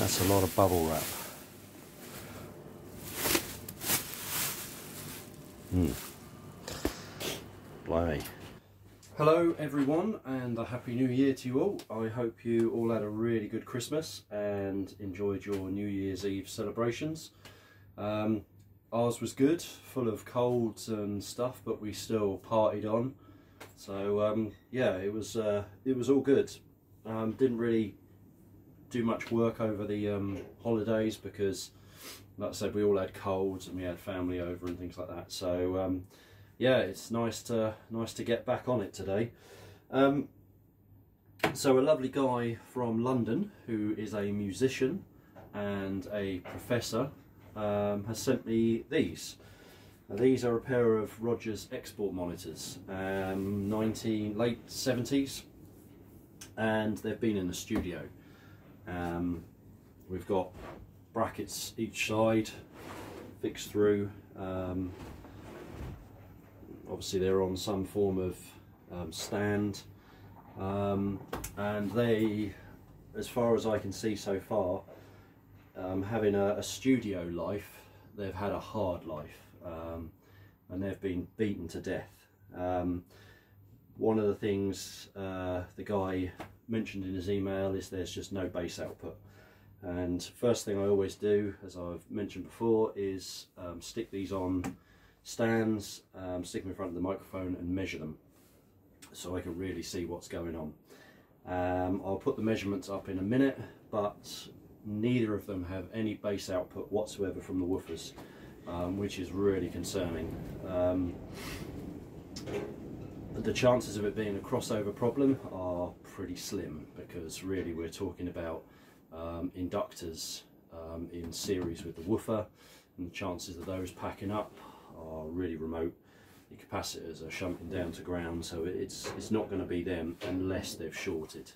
That's a lot of bubble wrap. Blimey. Hello everyone, and a happy new year to you all. I hope you all had a really good Christmas and enjoyed your New Year's Eve celebrations. Ours was good, full of colds and stuff, but we still partied on. So yeah, it was all good. Didn't really do much work over the holidays because, like I said, we all had colds and we had family over and things like that. So yeah, it's nice to get back on it today. So a lovely guy from London who is a musician and a professor has sent me these. Now, these are a pair of Rogers export monitors, late 70s, and they've been in the studio. We've got brackets each side fixed through. Obviously they're on some form of stand, and they, as far as I can see so far, having a studio life, they've had a hard life, and they've been beaten to death. One of the things the guy mentioned in his email is there's just no bass output, and first thing I always do, as I've mentioned before, is stick these on stands, stick them in front of the microphone and measure them so I can really see what's going on. I'll put the measurements up in a minute, but neither of them have any bass output whatsoever from the woofers, which is really concerning. The chances of it being a crossover problem are pretty slim, because really we're talking about inductors in series with the woofer, and the chances of those packing up are really remote. The capacitors are shunting down to ground, so it's not going to be them unless they've shorted.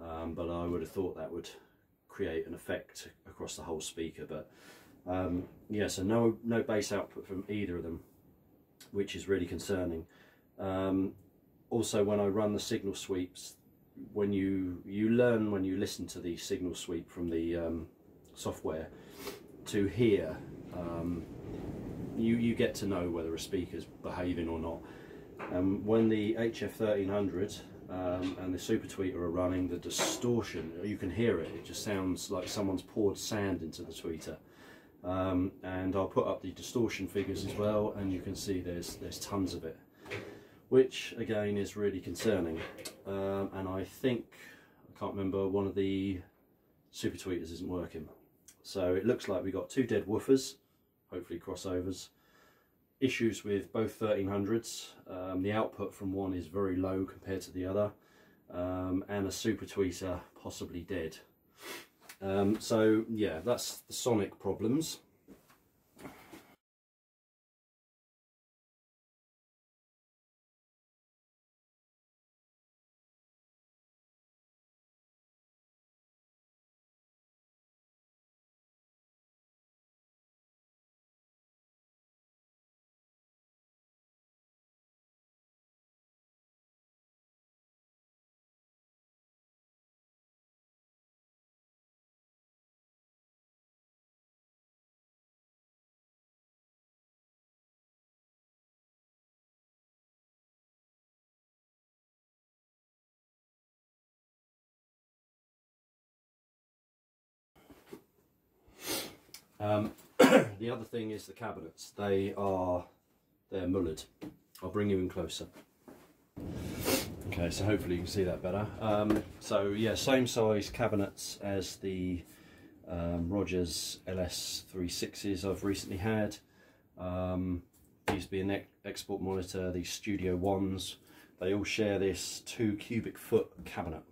But I would have thought that would create an effect across the whole speaker. But yeah, so no bass output from either of them, which is really concerning. Also, when I run the signal sweeps, when you learn when you listen to the signal sweep from the software to hear, you get to know whether a speaker's behaving or not. When the HF1300 and the Super Tweeter are running, the distortion, you can hear it. It just sounds like someone's poured sand into the tweeter. And I'll put up the distortion figures as well, and you can see there's tons of it, which again is really concerning. And I think, I can't remember, one of the Super Tweeters isn't working. So it looks like we got two dead woofers, hopefully crossovers. Issues with both 1300s. The output from one is very low compared to the other, and a Super Tweeter possibly dead. So yeah, that's the sonic problems. The other thing is the cabinets. They're mullered. I'll bring you in closer. Okay, so hopefully you can see that better. So yeah, same size cabinets as the Rogers LS36s I've recently had. These being an export monitor, these Studio Ones, they all share this 2 cubic foot cabinet.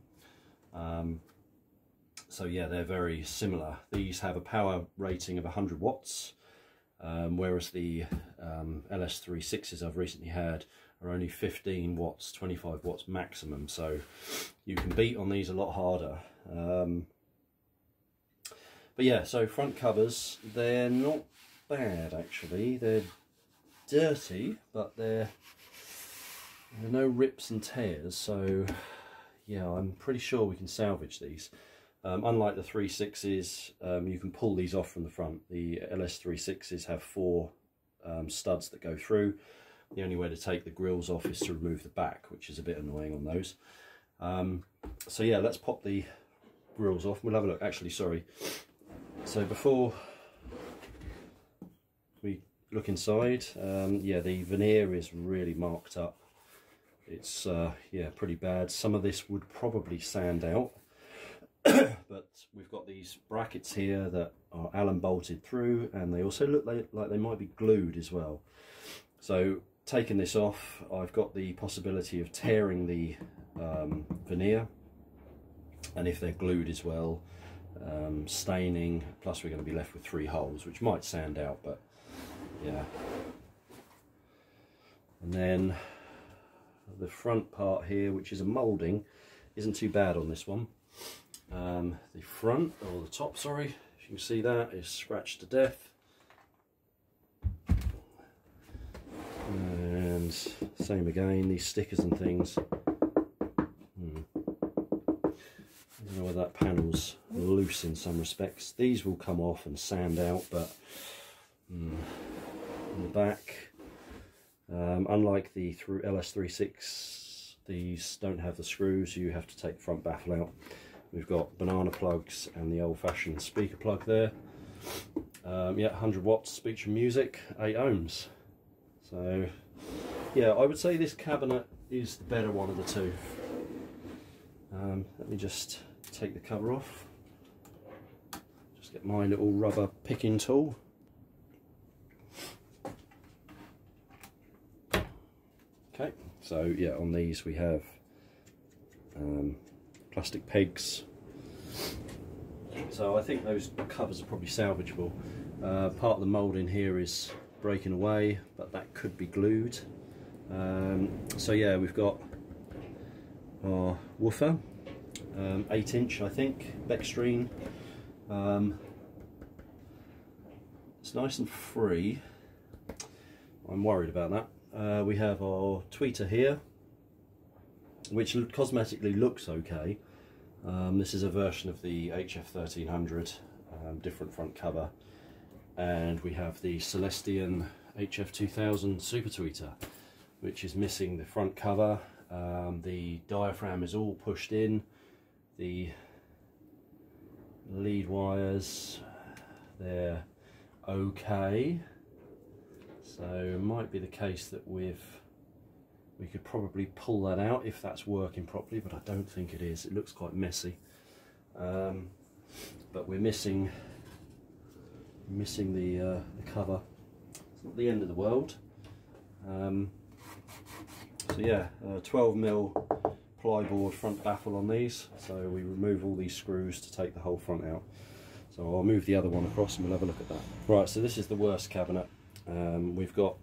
So yeah, they're very similar. These have a power rating of 100 watts, whereas the LS36s I've recently had are only 15 watts, 25 watts maximum. So you can beat on these a lot harder. But yeah, so front covers, they're not bad actually. They're dirty, but there are no rips and tears. So yeah, I'm pretty sure we can salvage these. Unlike the 3.6s, you can pull these off from the front. The LS3.6s have 4 studs that go through. The only way to take the grills off is to remove the back, which is a bit annoying on those. So yeah, let's pop the grills off. We'll have a look. Actually, sorry. So before we look inside, yeah, the veneer is really marked up. It's yeah, pretty bad. Some of this would probably sand out. But we've got these brackets here that are Allen bolted through, and they also look like they might be glued as well. So taking this off, I've got the possibility of tearing the veneer, and if they're glued as well, staining, plus we're going to be left with 3 holes, which might sand out, but yeah. And then the front part here, which is a moulding, isn't too bad on this one. The front, or the top, sorry, if you can see that, is scratched to death. And same again, these stickers and things. I don't know whether that panel's loose in some respects. These will come off and sand out, but on the back, unlike the LS3.6, these don't have the screws, so you have to take the front baffle out. We've got banana plugs and the old-fashioned speaker plug there. Yeah, 100 watts, speech and music, 8 ohms. So yeah, I would say this cabinet is the better one of the two. Let me just take the cover off. Just get my little rubber picking tool. Okay, so yeah, on these we have plastic pegs. So I think those covers are probably salvageable. Part of the moulding here is breaking away, but that could be glued. So yeah, we've got our woofer, 8-inch I think, Bextreme. It's nice and free. I'm worried about that. We have our tweeter here, which cosmetically looks okay. This is a version of the HF1300, different front cover. And we have the Celestion HF2000 Super Tweeter, which is missing the front cover. The diaphragm is all pushed in. The lead wires, they're okay. So it might be the case that we could probably pull that out if that's working properly, but I don't think it is. It looks quite messy. But we're missing the cover. It's not the end of the world. So yeah, 12mm plyboard front baffle on these. So we remove all these screws to take the whole front out. So I'll move the other one across and we'll have a look at that. Right, so this is the worst cabinet. We've got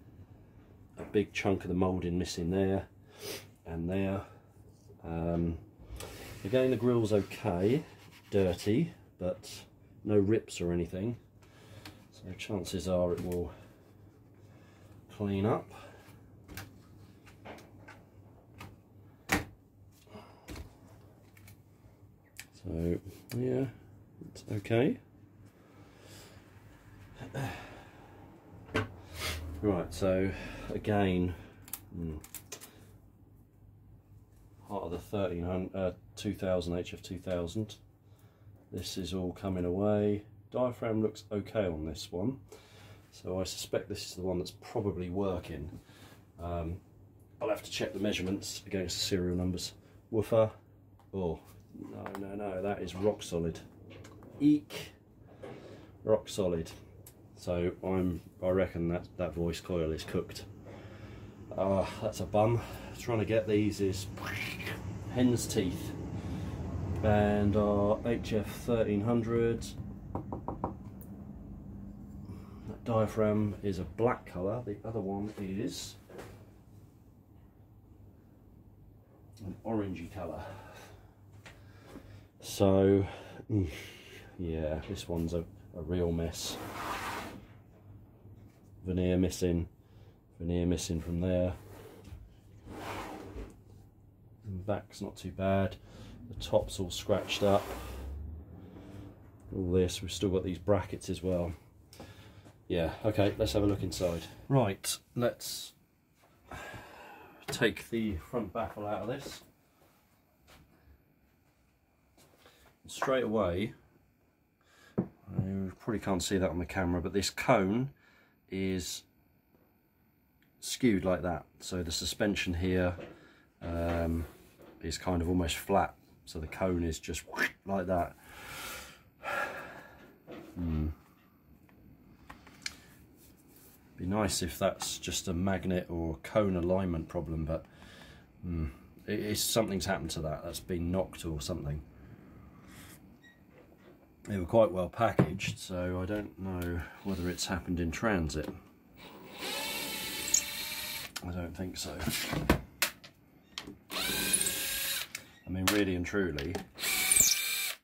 a big chunk of the moulding missing there and there. Again, the grill's okay, dirty, but no rips or anything. So chances are it will clean up. So yeah, it's okay. Right, so again, part of the 2000 HF2000. This is all coming away. Diaphragm looks okay on this one, so I suspect this is the one that's probably working. I'll have to check the measurements against the serial numbers. Woofer, oh no, that is rock solid. Eek, rock solid. So I reckon that voice coil is cooked. That's a bum. Trying to get these is hen's teeth. And our HF1300, that diaphragm is a black colour, the other one is an orangey colour. So yeah, this one's a real mess. Veneer missing from there. And back's not too bad. The top's all scratched up. all this. We've still got these brackets as well. Yeah, okay, let's have a look inside. Right, let's take the front baffle out of this. Straight away, you probably can't see that on the camera, but this cone is skewed like that. So the suspension here is kind of almost flat. So the cone is just like that. Be nice if that's just a magnet or cone alignment problem, but something's happened to that. That's been knocked or something. They were quite well packaged, so I don't know whether it's happened in transit. I don't think so. I mean, really and truly,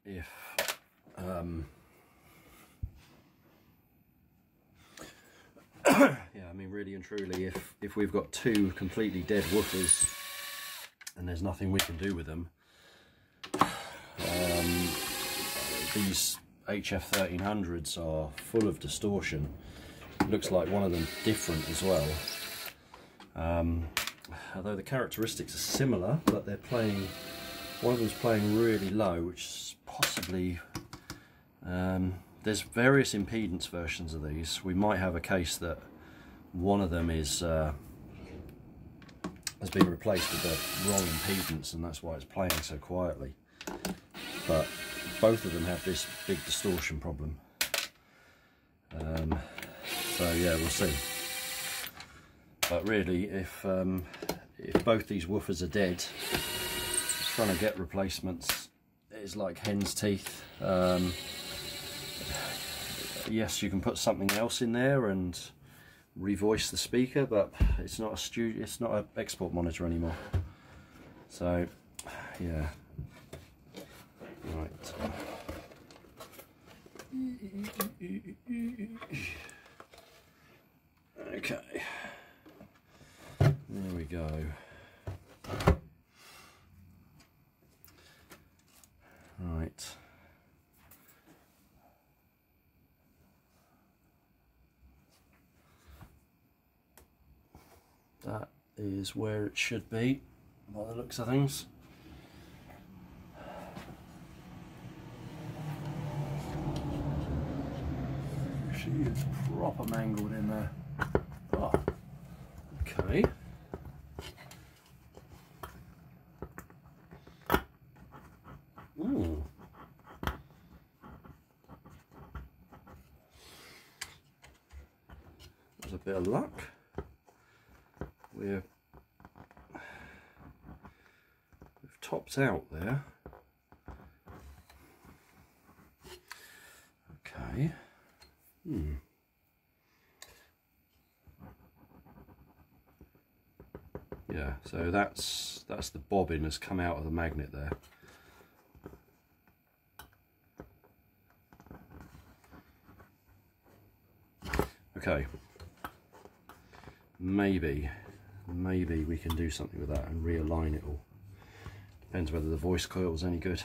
if yeah, I mean, really and truly, if we've got two completely dead woofers and there's nothing we can do with them, these HF 1300s are full of distortion. It looks like one of them different as well. Although the characteristics are similar, but they're playing, one of them's playing really low, which is possibly, there's various impedance versions of these. We might have a case that one of them is has been replaced with the wrong impedance, and that's why it's playing so quietly. But both of them have this big distortion problem. So yeah, we'll see. But really, if both these woofers are dead, trying to get replacements is like hen's teeth. Yes, you can put something else in there and revoice the speaker, but it's not an export monitor anymore. So yeah, right. Okay, there we go. Right. That is where it should be, by the looks of things. She is proper mangled in there. Oh, okay. Ooh. There's a bit of luck. We've topped out there. Okay. Yeah, so that's the bobbin has come out of the magnet there. Okay. Maybe we can do something with that and realign it all. Depends whether the voice coil is any good.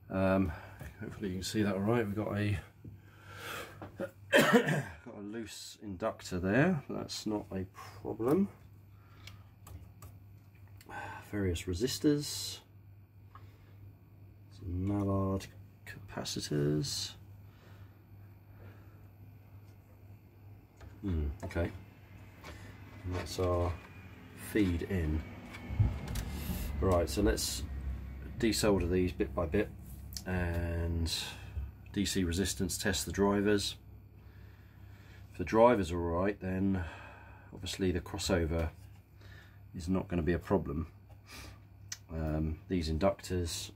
Hopefully you can see that all right. We've got a got a loose inductor there. That's not a problem. Various resistors, some mallard capacitors. Okay. And that's our feed in. Right, so let's desolder these bit by bit and DC resistance test the drivers. If the drivers are alright, then obviously the crossover is not going to be a problem. These inductors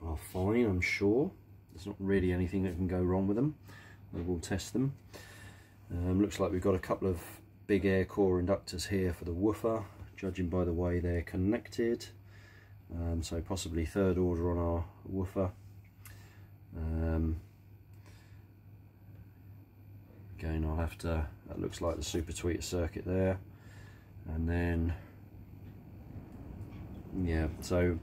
are fine, I'm sure. There's not really anything that can go wrong with them. We will test them. Looks like we've got a couple of big air core inductors here for the woofer, judging by the way they're connected. So possibly third order on our woofer. Again, I'll have to, that looks like the super tweeter circuit there. And then, yeah, so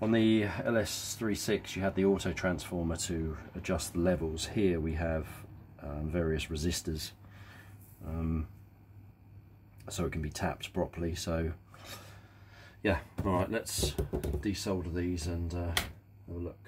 On the LS36 you had the auto transformer to adjust the levels. Here we have various resistors, so it can be tapped properly. So yeah, alright, let's desolder these and have a look.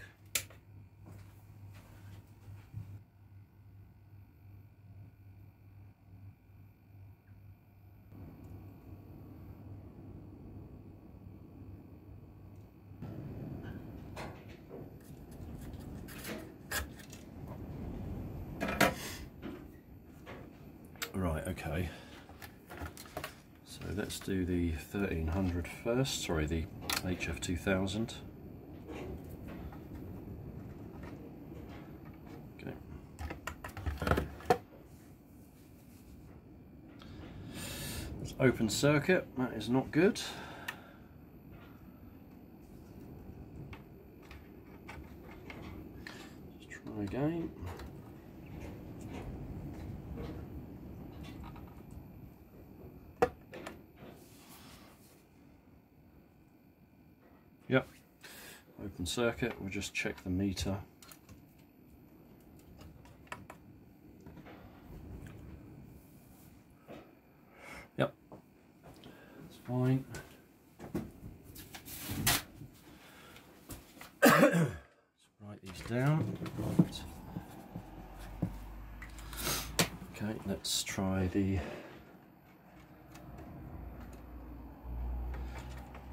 Right, okay, so let's do the 1300 first, sorry, the HF 2000. Okay. Let's open circuit, that is not good. Let's try again. Yep, open circuit, we'll just check the meter. Yep, that's fine. Let's write these down. Right. Okay, let's try the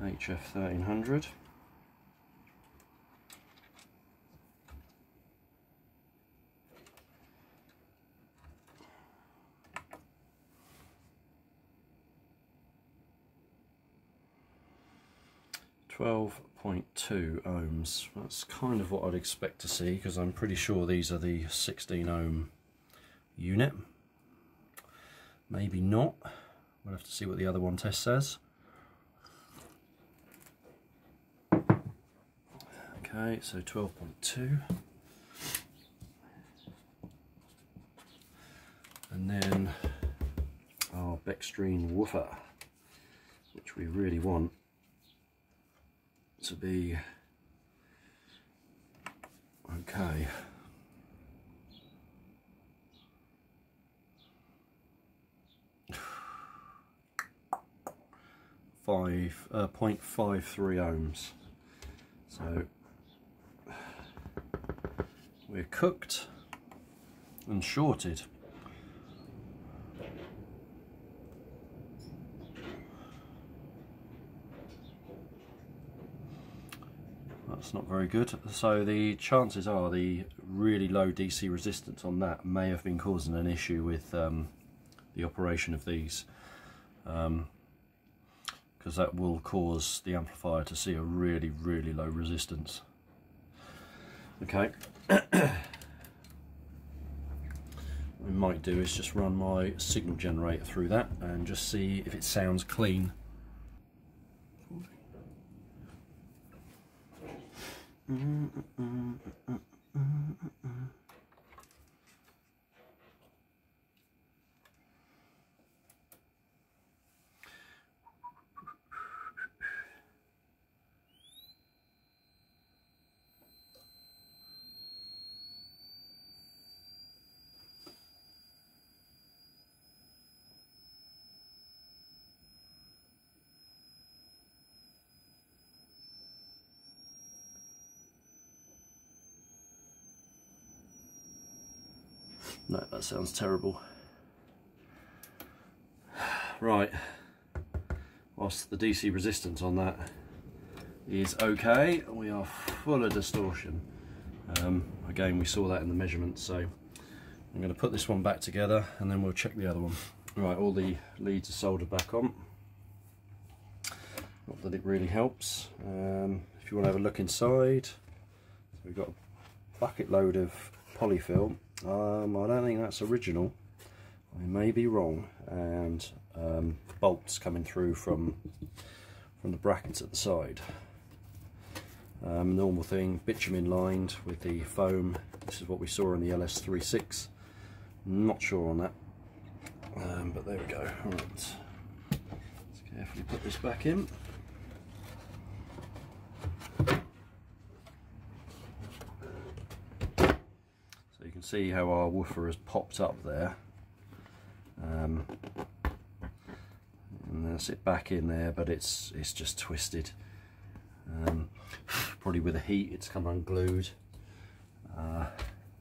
HF 1300. .2 ohms. That's kind of what I'd expect to see, because I'm pretty sure these are the 16 ohm unit. Maybe not. We'll have to see what the other one test says. Okay, so 12.2. And then our Bextreme woofer, which we really want to be okay. Five 0.53 ohms. So we're cooked and shorted. That's not very good. So the chances are the really low DC resistance on that may have been causing an issue with the operation of these, because that will cause the amplifier to see a really low resistance. Okay. What we might do is just run my signal generator through that and just see if it sounds clean. No, that sounds terrible. Right, whilst the DC resistance on that is okay, we are full of distortion. Again, we saw that in the measurements, so I'm going to put this one back together and then we'll check the other one. Right, all the leads are soldered back on. Not that it really helps. If you want to have a look inside, we've got a bucket load of polyfill. I don't think that's original. I may be wrong. And bolts coming through from the brackets at the side. Normal thing, bitumen lined with the foam. This is what we saw in the LS36. Not sure on that, but there we go. All right, let's carefully put this back in. see how our woofer has popped up there. And that's it back in there, but it's just twisted. Probably with the heat it's come unglued.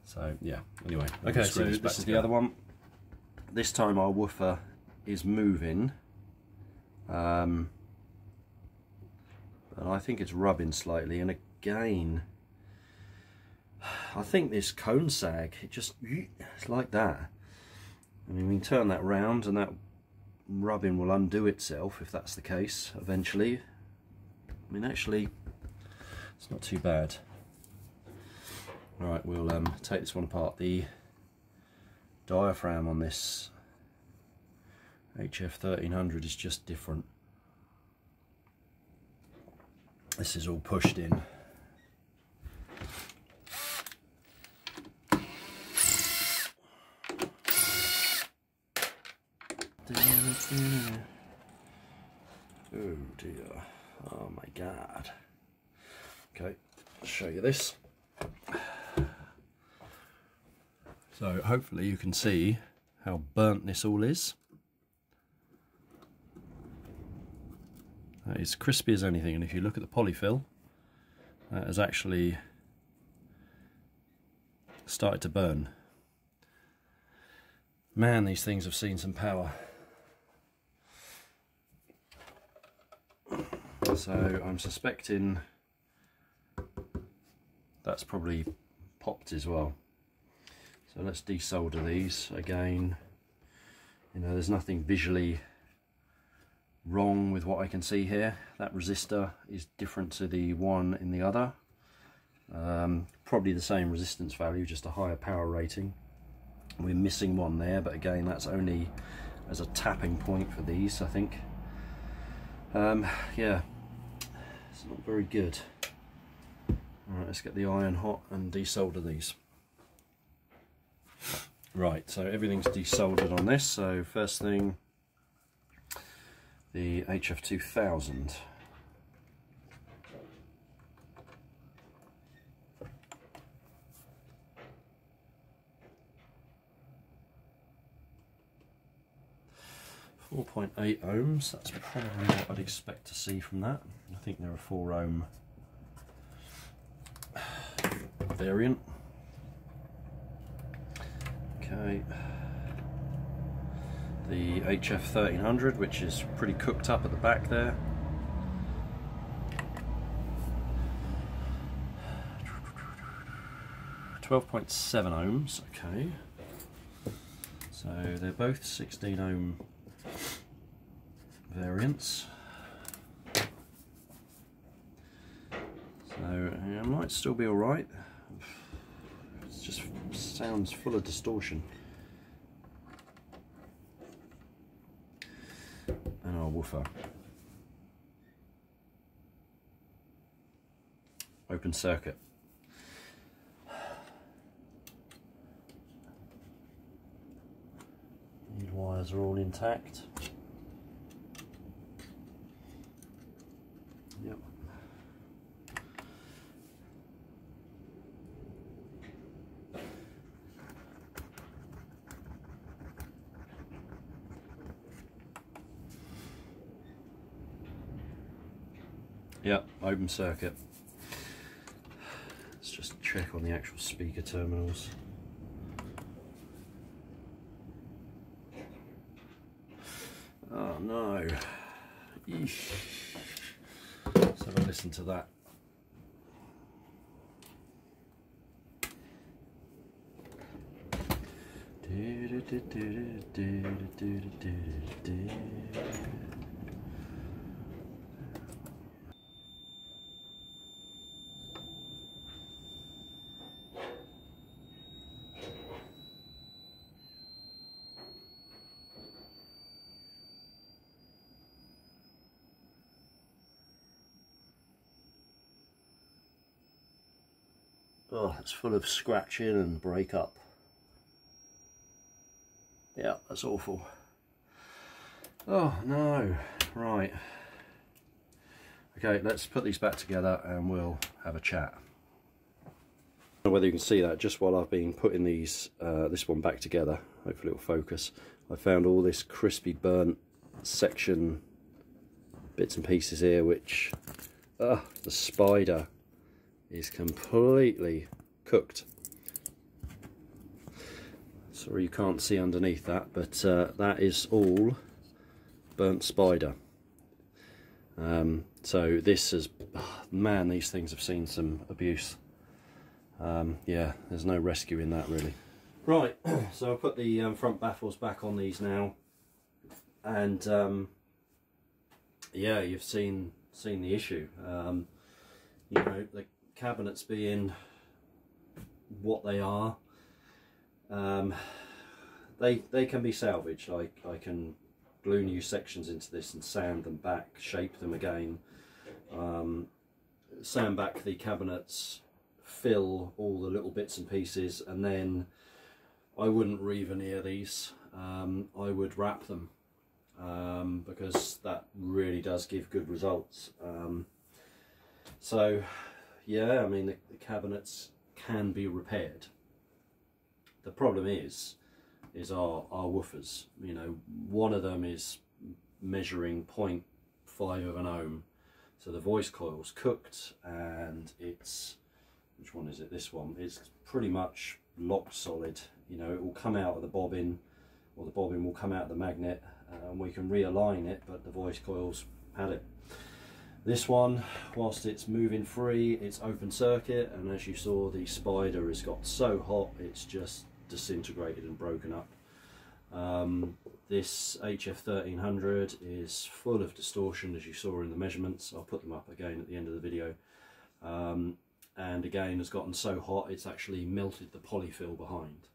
So yeah, anyway. Okay, so this is the other one. This time our woofer is moving. But I think it's rubbing slightly, and again I think this cone sag, it's like that. I mean, we can turn that round and that rubbing will undo itself if that's the case eventually. I mean, actually it's not too bad. Right, we'll take this one apart. The diaphragm on this HF 1300 is just different. This is all pushed in. Oh dear, oh my god. Okay, I'll show you this. So hopefully you can see how burnt this all is. It's crispy as anything, and if you look at the polyfill, that has actually started to burn. Man, these things have seen some power. So I'm suspecting that's probably popped as well. So let's desolder these again. You know, there's nothing visually wrong with what I can see here. That resistor is different to the one in the other. Probably the same resistance value, just a higher power rating. We're missing one there, but again that's only as a tapping point for these, I think. Yeah, it's not very good. Alright, let's get the iron hot and desolder these. Right, so everything's desoldered on this. So first thing, the HF 2000. .8 ohms, that's probably what I'd expect to see from that. I think they're a 4 ohm variant. Okay, the HF 1300, which is pretty cooked up at the back there. .7 ohms, okay. So they're both 16 ohm variants. So it might still be alright. It just sounds full of distortion. And our woofer. Open circuit. These wires are all intact. Yep. Yep, open circuit. Let's just check on the actual speaker terminals. Oh no. Eesh. Let's have a listen to that. Oh, it's full of scratching and break up. Yeah, that's awful. Oh no, right. Okay, let's put these back together and we'll have a chat. I don't know whether you can see that just while I've been putting these this one back together. Hopefully it'll focus. I found all this crispy burnt section bits and pieces here, which the spider is completely cooked. Sorry you can't see underneath that, but that is all burnt spider. So this is, man, these things have seen some abuse. Yeah, there's no rescue in that really. Right, so I'll put the front baffles back on these now, and yeah, you've seen the issue. You know, the cabinets being what they are, they can be salvaged. I can glue new sections into this and sand them back, shape them again, sand back the cabinets, fill all the little bits and pieces, and then I wouldn't re-veneer these. I would wrap them, because that really does give good results. So yeah, I mean the cabinets can be repaired. The problem is our woofers. You know, one of them is measuring 0.5 of an ohm, so the voice coil's cooked, and it's, which one is it? This one. It's pretty much locked solid. You know, it will come out of the bobbin, or the bobbin will come out of the magnet, and we can realign it, but the voice coil's had it. This one, whilst it's moving free, it's open circuit, and as you saw, the spider has got so hot it's just disintegrated and broken up. This HF1300 is full of distortion, as you saw in the measurements. I'll put them up again at the end of the video. And again, has gotten so hot it's actually melted the polyfill behind.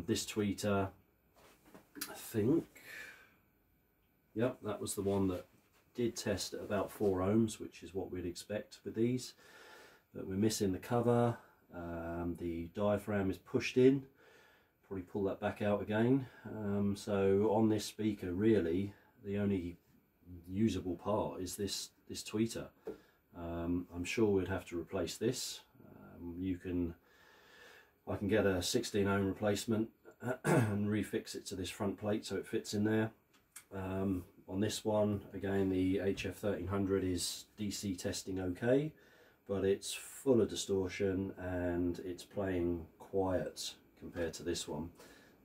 This tweeter, I think, yep, that was the one that did test at about 4 ohms, which is what we'd expect with these. But we're missing the cover. The diaphragm is pushed in. Probably pull that back out again. So on this speaker, really, the only usable part is this tweeter. I'm sure we'd have to replace this. I can get a 16 ohm replacement and refix it to this front plate so it fits in there. On this one, again, the HF1300 is DC testing okay, but it's full of distortion and it's playing quiet compared to this one.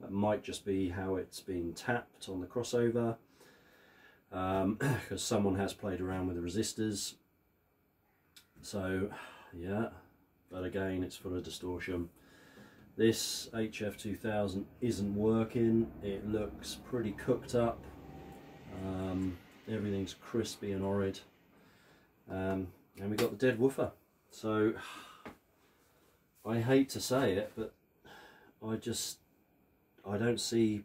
That might just be how it's been tapped on the crossover, because someone has played around with the resistors. So yeah, but again, it's full of distortion. This HF2000 isn't working. It looks pretty cooked up. Everything's crispy and horrid, and we got the dead woofer. So I hate to say it, but I don't see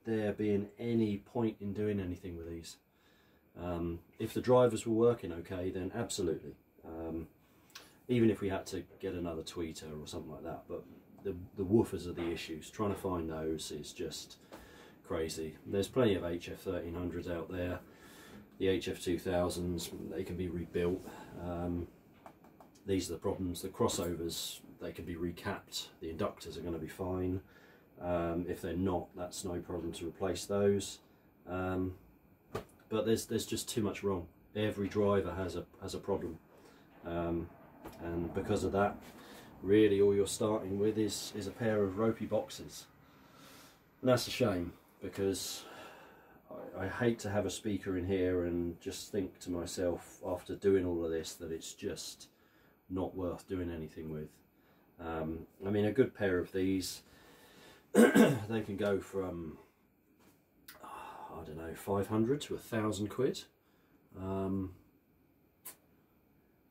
there being any point in doing anything with these. If the drivers were working okay, then absolutely. Even if we had to get another tweeter or something like that, but the woofers are the issues. Trying to find those is just crazy. There's plenty of HF1300s out there. The HF2000s, they can be rebuilt. These are the problems. The crossovers, they can be recapped. The inductors are going to be fine. If they're not, that's no problem to replace those. But there's just too much wrong. Every driver has a problem, and because of that, really all you're starting with is a pair of ropey boxes, and that's a shame, because I hate to have a speaker in here and just think to myself after doing all of this that it's just not worth doing anything with. I mean, a good pair of these, they can go from, I don't know, 500 to 1,000 quid.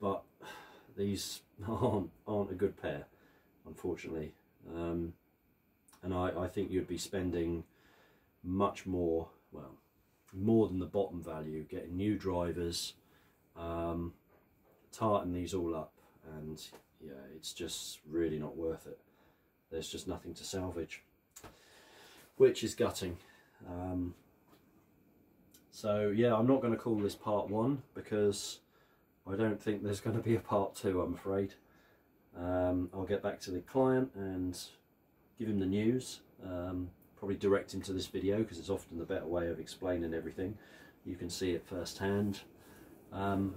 But these aren't a good pair, unfortunately. And I think you'd be spending much more, well, more than the bottom value, getting new drivers, tarting these all up, and yeah, it's just really not worth it. There's just nothing to salvage, which is gutting. So yeah, I'm not going to call this part 1 because I don't think there's going to be a part 2, I'm afraid. I'll get back to the client and give him the news, probably direct him to this video because it's often the better way of explaining everything. You can see it firsthand, and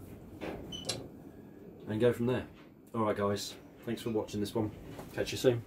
go from there. Alright guys, thanks for watching this one. Catch you soon.